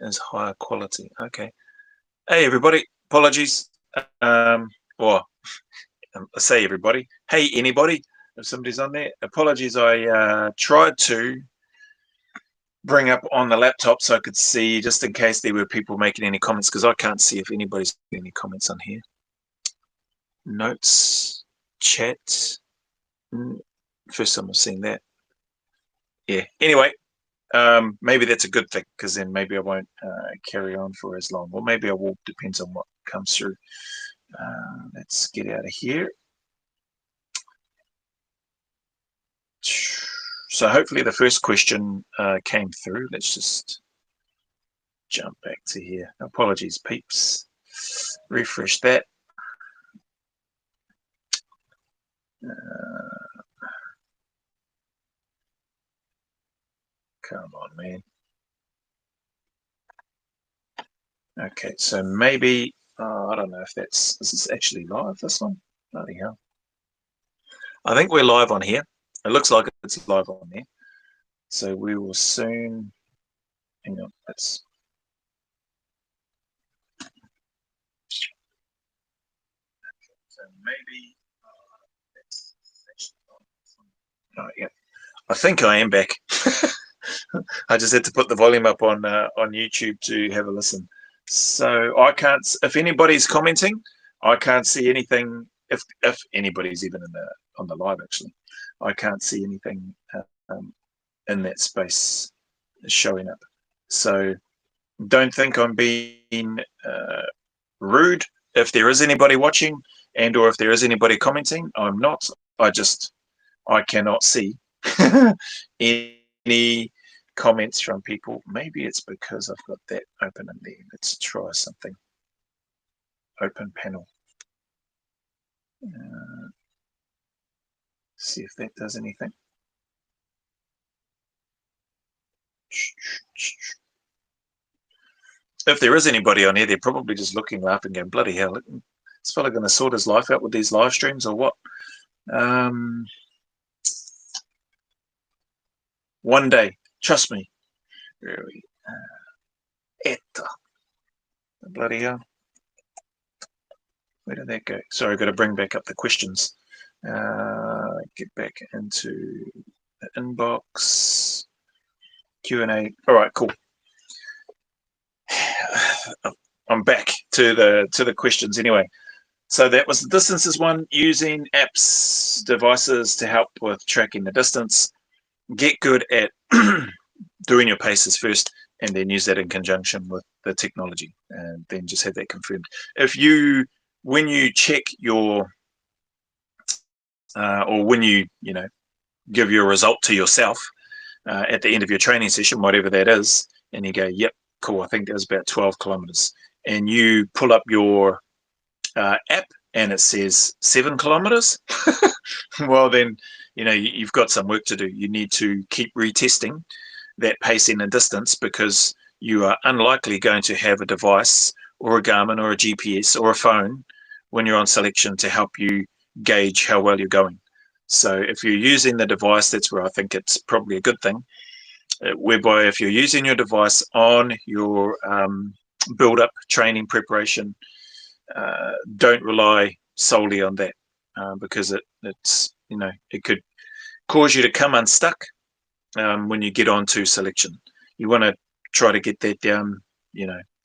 is higher quality. Okay. Hey, everybody. Apologies. Or I say everybody. Hey, anybody. If somebody's on there. Apologies. I tried to bring up on the laptop so I could see, just in case there were people making any comments, because I can't see if anybody's got any comments on here. Notes, chat. First time I've seen that. Yeah. Anyway, maybe that's a good thing, because then maybe I won't carry on for as long, or maybe I will. Depends on what comes through. Let's get out of here. So hopefully the first question came through. Let's just jump back to here. Apologies, peeps. Refresh that. Come on, man. Okay, so maybe, I don't know if is this actually live, this one? Bloody hell. I think we're live on here. It looks like it's live on there. So we will soon, hang on, let's. So maybe, oh, yeah. I think I am back. I just had to put the volume up on YouTube to have a listen. So I can't. If anybody's commenting, I can't see anything. If anybody's even on the live, actually, I can't see anything in that space showing up. So don't think I'm being rude. If there is anybody watching, and or if there is anybody commenting, I'm not. I cannot see any comments from people. Maybe it's because I've got that open in there. Let's try something. Open panel. See if that does anything. If there is anybody on here, they're probably just looking, laughing, going, bloody hell, this fella going to sort his life out with these live streams or what? One day, trust me. Really. Bloody hell. Where did that go? Sorry, I've got to bring back up the questions. Get back into the inbox. Q&A. All right, cool. I'm back to the questions anyway. So that was the distances one, using apps, devices to help with tracking the distance. Get good at doing your paces first, and then use that in conjunction with the technology, and then just have that confirmed. When you check your or when you give your result to yourself at the end of your training session, whatever that is, and you go, yep, cool, I think that was about 12 kilometers, and you pull up your app and it says 7 kilometers, well then you've got some work to do. You need to keep retesting that pacing and distance, because you are unlikely going to have a device or a Garmin or a GPS or a phone when you're on selection to help you gauge how well you're going. So if you're using the device, that's where I think it's probably a good thing, whereby if you're using your device on your build-up training preparation, don't rely solely on that, because it could cause you to come unstuck when you get onto selection. You want to try to get that down,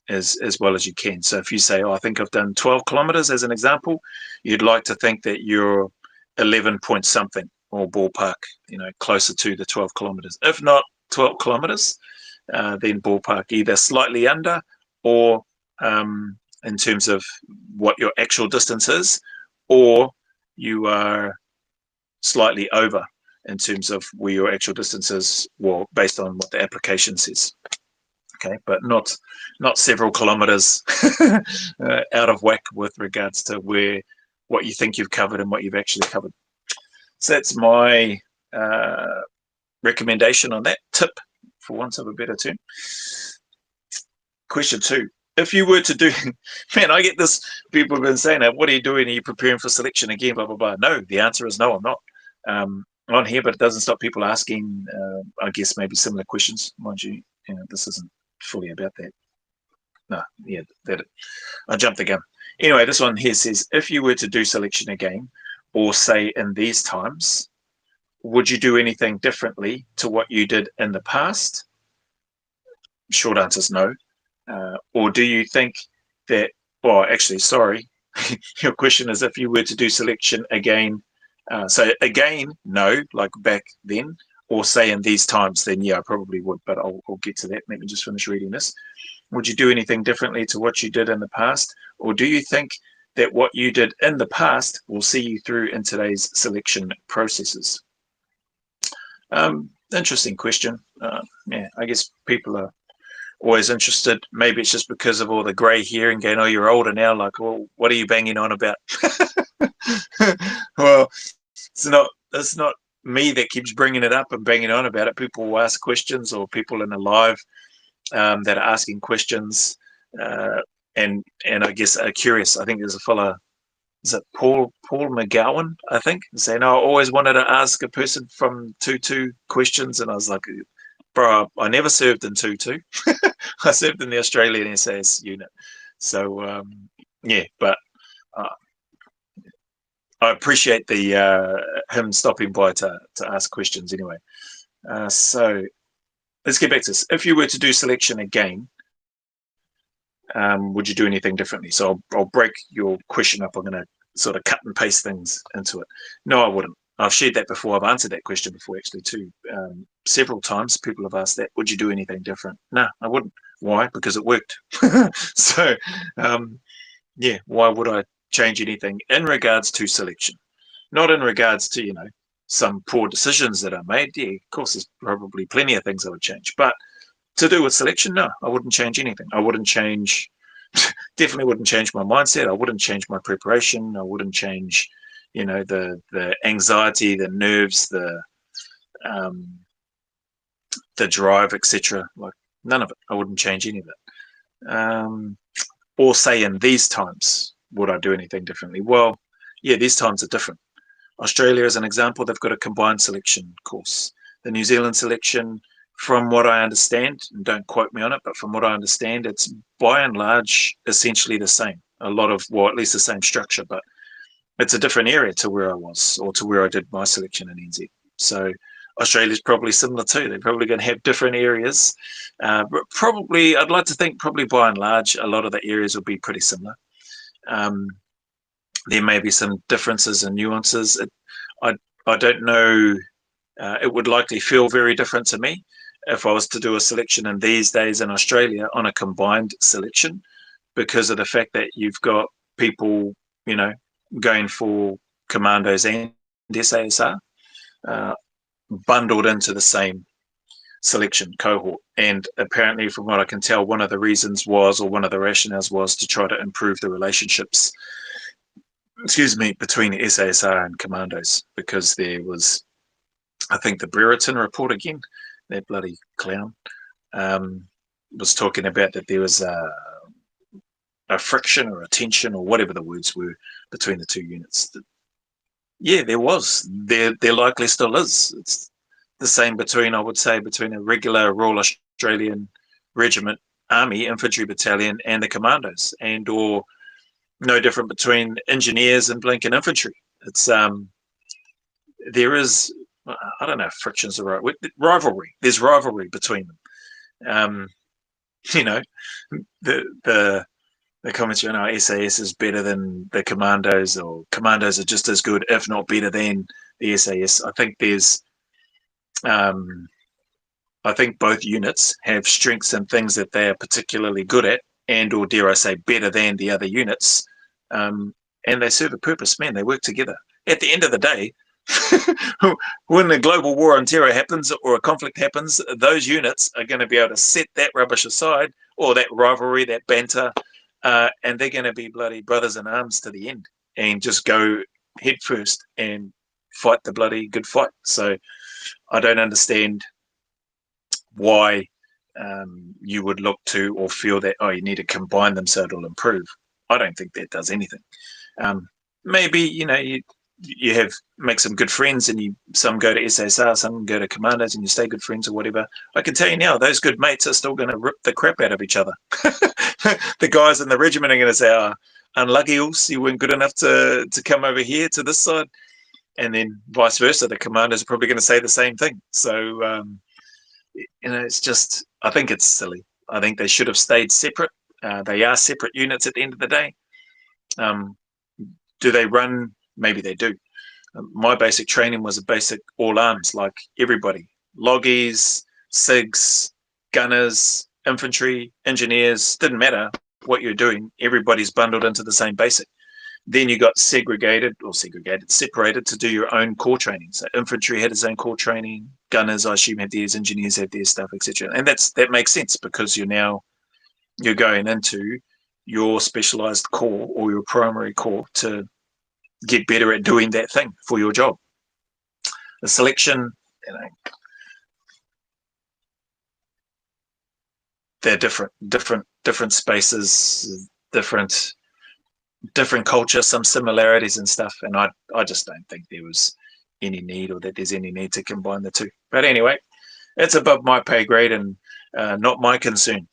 as well as you can. So if you say, I think I've done 12 kilometers as an example, you'd like to think that you're 11 point something, or ballpark, closer to the 12 kilometers. If not 12 kilometers, then ballpark either slightly under, or in terms of what your actual distance is, or you are slightly over in terms of where your actual distance is, well, based on what the application says. Okay, but not several kilometers out of whack with regards to what you think you've covered and what you've actually covered. So that's my recommendation on that tip, for want of a better term. Question 2. If you were to do, man, I get this, people have been saying, what are you doing? Are you preparing for selection again? Blah, blah, blah. No, the answer is no, I'm not. On here, but it doesn't stop people asking, I guess, maybe similar questions. Mind you, this isn't fully about that. No, yeah, that I jumped the gun. Anyway, this one here says, if you were to do selection again, or say in these times, would you do anything differently to what you did in the past? Short answer is no. Or do you think that, well, actually, sorry, your question is if you were to do selection again, so again, no, like back then, or say in these times, then yeah, I probably would, but I'll get to that. Let me just finish reading this. Would you do anything differently to what you did in the past? Or do you think that what you did in the past will see you through in today's selection processes? Interesting question. Yeah, I guess people are always interested. Maybe it's just because of all the grey hair and going, oh, you're older now. Like, well, what are you banging on about? Well, it's not me that keeps bringing it up and banging on about it. People will ask questions, or people in the live that are asking questions, and I guess are curious. I think there's a fella, is it Paul McGowan, I think, saying, I always wanted to ask a person from 2-2 questions, and I was like, bro, I never served in 2-2. I served in the Australian SAS unit. So yeah, but uh, I appreciate the him stopping by to ask questions anyway. So let's get back to this. If you were to do selection again, would you do anything differently? So I'll break your question up. I'm going to sort of cut and paste things into it. No, I wouldn't. I've shared that before. I've answered that question before, actually, too. Several times people have asked that. Would you do anything different? No, I wouldn't. Why? Because it worked. So, yeah, why would I change anything in regards to selection? Not in regards to, some poor decisions that I made. Yeah, of course, there's probably plenty of things I would change. But to do with selection, no, I wouldn't change anything. I wouldn't change, definitely wouldn't change my mindset. I wouldn't change my preparation. I wouldn't change, the anxiety, the nerves, the drive, etc. Like none of it. I wouldn't change any of it. Or say in these times, would I do anything differently? Well, yeah, these times are different. Australia, as an example, they've got a combined selection course. The New Zealand selection, from what I understand, and don't quote me on it, but from what I understand, it's by and large essentially the same. A lot of, well, at least the same structure, but it's a different area to where I was, or to where I did my selection in NZ. So Australia's probably similar too. They're probably going to have different areas. But probably, I'd like to think probably by and large, a lot of the areas will be pretty similar. There may be some differences and nuances. I don't know. It would likely feel very different to me if I was to do a selection in these days in Australia on a combined selection, because of the fact that you've got people, going for commandos and SASR, bundled into the same selection cohort. And apparently, from what I can tell, one of the reasons was, or one of the rationales was, to try to improve the relationships, between SASR and commandos, because there was, I think, the Brereton report again, that bloody clown, was talking about that there was a friction or a tension or whatever the words were between the two units. Yeah, there was. There likely still is. It's the same between, I would say, between a regular Royal Australian Regiment Army Infantry Battalion and the commandos, and or no different between engineers and Blinken infantry. It's there is, I don't know if friction's the right word, rivalry. There's rivalry between them. The comments, SAS is better than the commandos, or commandos are just as good, if not better than the SAS. I think there's, I think both units have strengths and things that they are particularly good at, and or dare I say better than the other units, and they serve a purpose. Man, they work together. At the end of the day, when the global war on terror happens, or a conflict happens, those units are going to be able to set that rubbish aside, or that rivalry, that banter, and they're going to be bloody brothers in arms to the end, and just go head first and fight the bloody good fight. So I don't understand why you would look to or feel that, you need to combine them so it'll improve. I don't think that does anything. Maybe, you have make some good friends, and some go to SASR, some go to commandos, and you stay good friends or whatever. I can tell you now, those good mates are still going to rip the crap out of each other. the guys in the regiment are going to say, "Oh, unlucky, Ulse, you weren't good enough to come over here to this side," and then vice versa. The commanders are probably going to say the same thing. So it's just, I think it's silly. I think they should have stayed separate. They are separate units at the end of the day. Do they run? Maybe they do. My basic training was a basic all arms, like everybody. Loggies, SIGs, gunners, infantry, engineers, didn't matter what you're doing. Everybody's bundled into the same basic. Then you got separated to do your own core training. So infantry had its own core training, gunners, I assume, had theirs, engineers had their stuff, etc. And that makes sense because you're going into your specialized core or your primary core to get better at doing that thing for your job. The selection, they're different spaces, different culture, some similarities and stuff. And I just don't think there was any need, or that there's any need to combine the two. But anyway, it's above my pay grade and not my concern.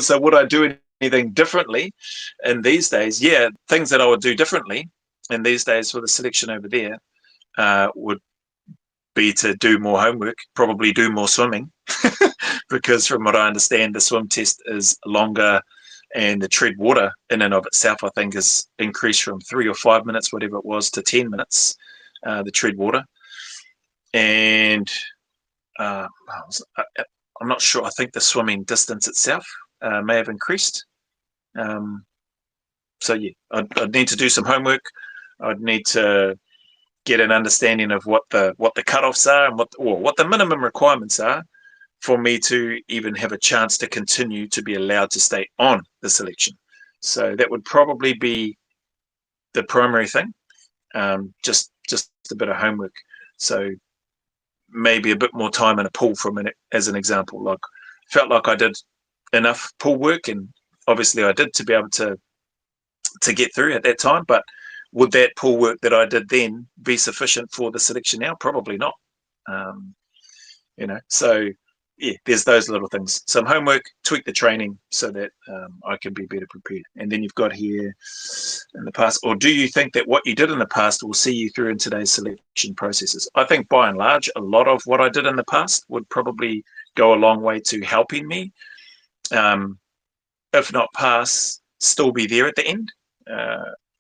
So would I do anything differently in these days? Yeah, things that I would do differently in these days for the selection over there would be to do more homework, probably do more swimming, because from what I understand, the swim test is longer, and the tread water in and of itself, I think, is increased from 3 or 5 minutes, whatever it was, to 10 minutes, the tread water. And I'm not sure. I think the swimming distance itself may have increased. So yeah, I'd need to do some homework. I'd need to get an understanding of what the cutoffs are and what the minimum requirements are for me to even have a chance to continue to be allowed to stay on the selection. So that would probably be the primary thing. Just a bit of homework. So maybe a bit more time in a pool as an example. Like, felt like I did enough pool work, and obviously I did, to be able to get through at that time. But would that pool work that I did then be sufficient for the selection now? Probably not. So yeah, there's those little things. Some homework, tweak the training so that I can be better prepared. And then you've got here, in the past, or do you think that what you did in the past will see you through in today's selection processes? I think by and large, a lot of what I did in the past would probably go a long way to helping me. If not pass, still be there at the end.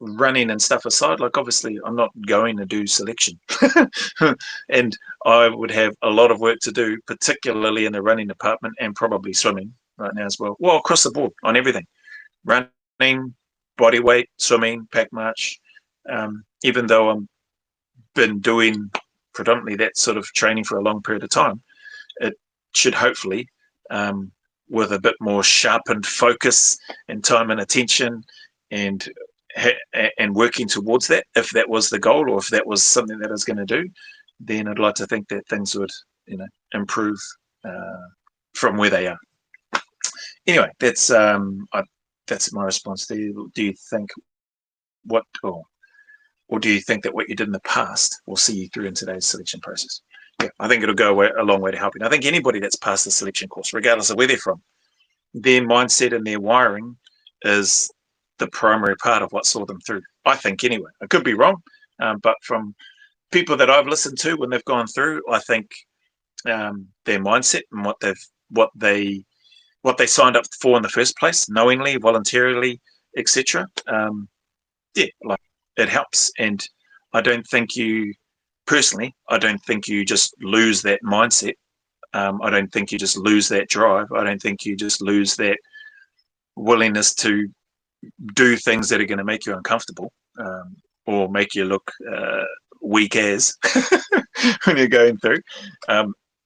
Running and stuff aside, like, obviously I'm not going to do selection and I would have a lot of work to do, particularly in the running department, and probably swimming right now as well. Well, across the board on everything: running, body weight, swimming, pack march. Even though I've been doing predominantly that sort of training for a long period of time, it should hopefully, with a bit more sharpened focus and time and attention, and working towards that, if that was the goal, or if that was something that I was going to do, then I'd like to think that things would, improve from where they are. Anyway, that's my response. Do you think or do you think that what you did in the past will see you through in today's selection process? Yeah, I think it'll go a long way to helping. I think anybody that's passed the selection course, regardless of where they're from, their mindset and their wiring is the primary part of what saw them through. I think, anyway. I could be wrong, but from people that I've listened to when they've gone through, I think their mindset and what they signed up for in the first place, knowingly, voluntarily, etc. Yeah, like, it helps. And I don't think you just lose that mindset. I don't think you just lose that drive. I don't think you just lose that willingness to do things that are going to make you uncomfortable, or make you look weak as when you're going through,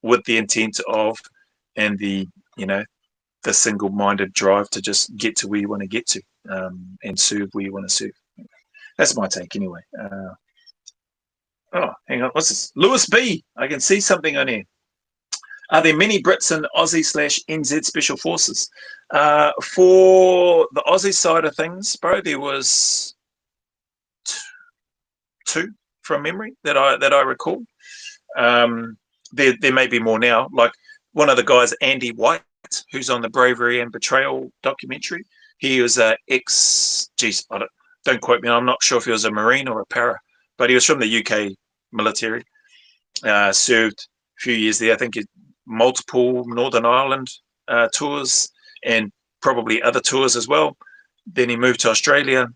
with the intent of, and the single-minded drive to just get to where you want to get to, and serve where you want to serve. That's my take anyway. Oh, hang on, what's this? Lewis B, I can see something on here. Are there many Brits in Aussie/NZ Special Forces? For the Aussie side of things, bro, there was two from memory that I recall. There may be more now. Like, one of the guys, Andy White, who's on the Bravery and Betrayal documentary. He was a ex. Geez, don't quote me. I'm not sure if he was a Marine or a para, but he was from the UK military. Served a few years there. I think multiple Northern Ireland tours and probably other tours as well. Then he moved to Australia.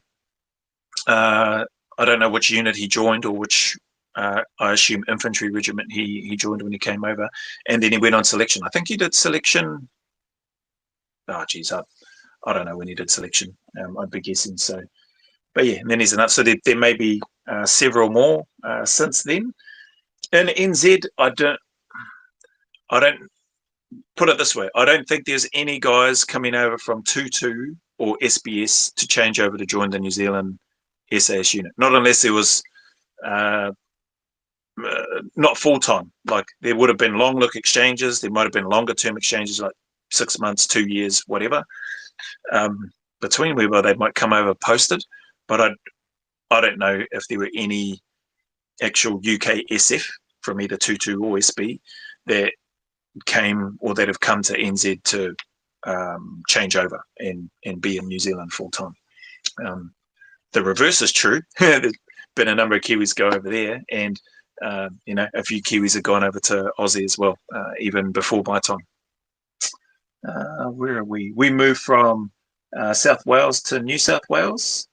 I don't know which unit he joined or which I assume infantry regiment he joined when he came over, and then he went on selection. I think he did selection. Oh, geez, I don't know when he did selection. I'd be guessing so. But yeah, and then he's enough. So there may be several more since then. In NZ, I don't put it this way. I don't think there's any guys coming over from 2-2 or SBS to change over to join the New Zealand SAS unit. Not unless there was uh, not full time. Like there would have been long look exchanges. There might have been longer term exchanges, like 6 months, 2 years, whatever. Between where they might come over posted, but I don't know if there were any actual UK SF from either 2-2 or SB that came or that have come to NZ to change over and be in New Zealand full time. The reverse is true. There's been a number of Kiwis go over there, and a few Kiwis have gone over to Aussie as well, even before my time. Where are we? We moved from South Wales to New South Wales.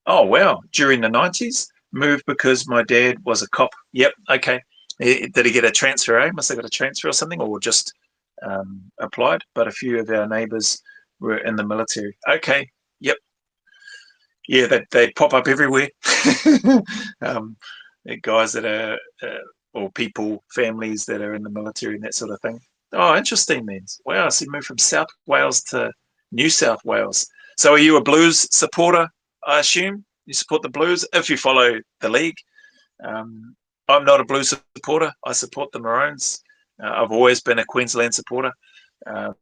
Oh wow! During the 90s, moved because my dad was a cop. Yep. Okay. Did he get a transfer? Must have got a transfer or something, or just applied. But a few of our neighbours were in the military. Okay. Yep. Yeah, they pop up everywhere. um, guys that are or people, families that are in the military and that sort of thing. Oh, interesting, man. Wow, so you moved from South Wales to New South Wales. So are you a Blues supporter, I assume? You support the Blues if you follow the league. Um, I'm not a Blues supporter. I support the Maroons. I've always been a Queensland supporter. Uh,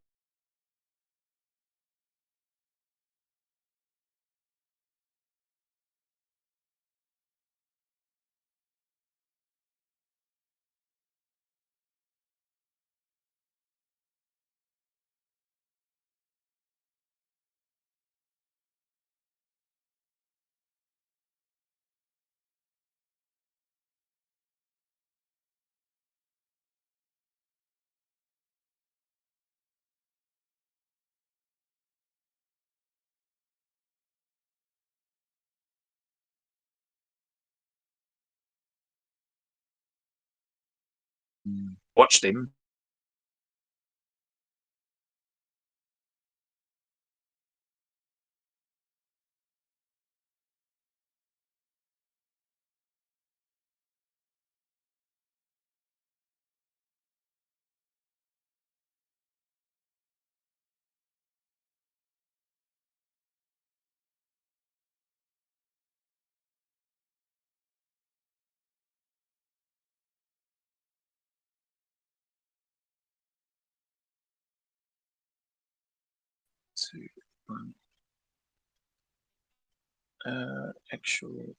watch them. To actual